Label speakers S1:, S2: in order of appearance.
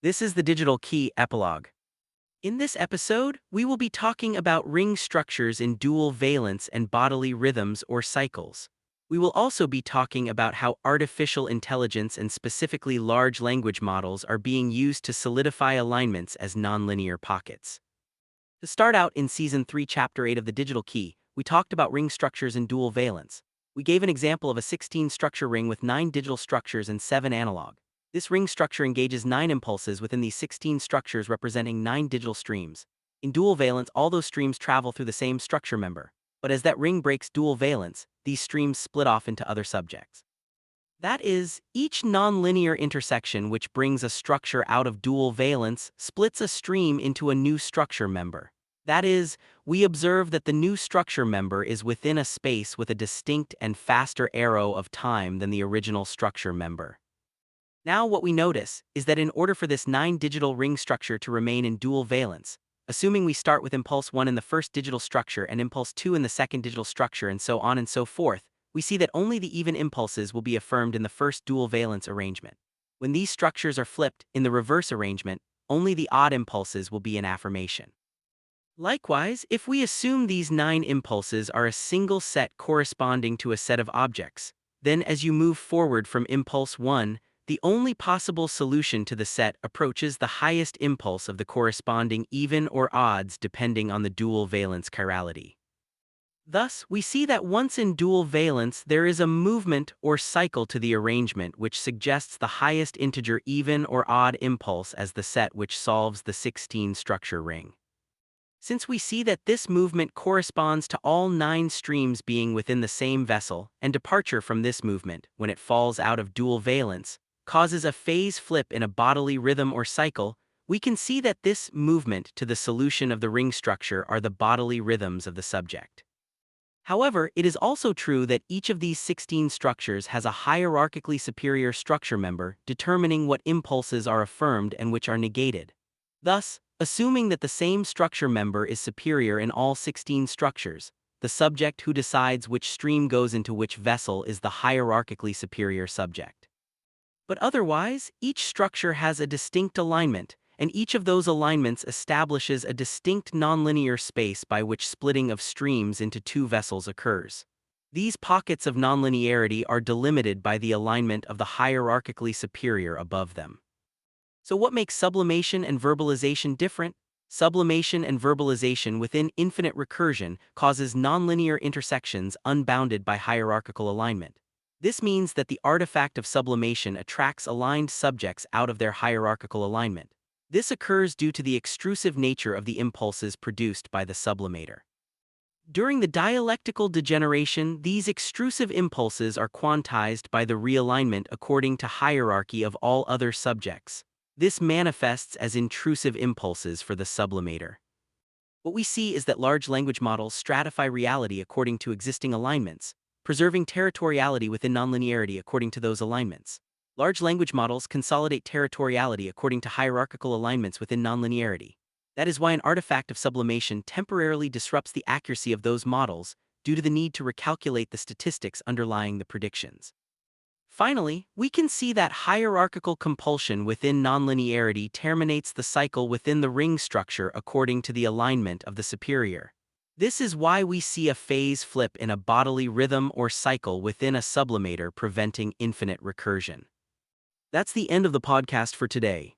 S1: This is the digital key epilogue. In this episode, we will be talking about ring structures in dual valence and bodily rhythms or cycles. We will also be talking about how artificial intelligence and specifically large language models are being used to solidify alignments as nonlinear pockets. To start out in Season 3, Chapter 8 of the Digital Key, we talked about ring structures in dual valence. We gave an example of a 16-structure ring with 9 digital structures and 7 analog. This ring structure engages 9 impulses within these 16 structures representing 9 digital streams. In dual valence, all those streams travel through the same structure member. But as that ring breaks dual valence, these streams split off into other subjects. That is, each nonlinear intersection which brings a structure out of dual valence splits a stream into a new structure member. That is, we observe that the new structure member is within a space with a distinct and faster arrow of time than the original structure member. Now what we notice is that in order for this 9-digital ring structure to remain in dual valence, assuming we start with impulse 1 in the first digital structure and impulse 2 in the second digital structure and so on and so forth, we see that only the even impulses will be affirmed in the first dual valence arrangement. When these structures are flipped in the reverse arrangement, only the odd impulses will be in affirmation. Likewise, if we assume these 9 impulses are a single set corresponding to a set of objects, then as you move forward from impulse 1, the only possible solution to the set approaches the highest impulse of the corresponding even or odds depending on the dual valence chirality. Thus, we see that once in dual valence there is a movement or cycle to the arrangement which suggests the highest integer even or odd impulse as the set which solves the 16-structure ring. Since we see that this movement corresponds to all 9 streams being within the same vessel, and departure from this movement, when it falls out of dual valence, causes a phase flip in a bodily rhythm or cycle, we can see that this movement to the solution of the ring structure are the bodily rhythms of the subject. However, it is also true that each of these 16 structures has a hierarchically superior structure member determining what impulses are affirmed and which are negated. Thus, assuming that the same structure member is superior in all 16 structures, the subject who decides which stream goes into which vessel is the hierarchically superior subject. But otherwise, each structure has a distinct alignment, and each of those alignments establishes a distinct nonlinear space by which splitting of streams into 2 vessels occurs. These pockets of nonlinearity are delimited by the alignment of the hierarchically superior above them. So what makes sublimation and verbalization different? Sublimation and verbalization within infinite recursion causes nonlinear intersections unbounded by hierarchical alignment. This means that the artifact of sublimation attracts aligned subjects out of their hierarchical alignment. This occurs due to the extrusive nature of the impulses produced by the sublimator. During the dialectical degeneration, these extrusive impulses are quantized by the realignment according to hierarchy of all other subjects. This manifests as intrusive impulses for the sublimator. What we see is that large language models stratify reality according to existing alignments, preserving territoriality within nonlinearity according to those alignments. Large language models consolidate territoriality according to hierarchical alignments within nonlinearity. That is why an artifact of sublimation temporarily disrupts the accuracy of those models due to the need to recalculate the statistics underlying the predictions. Finally, we can see that hierarchical compulsion within nonlinearity terminates the cycle within the ring structure according to the alignment of the superior. This is why we see a phase flip in a bodily rhythm or cycle within a sublimator preventing infinite recursion. That's the end of the podcast for today.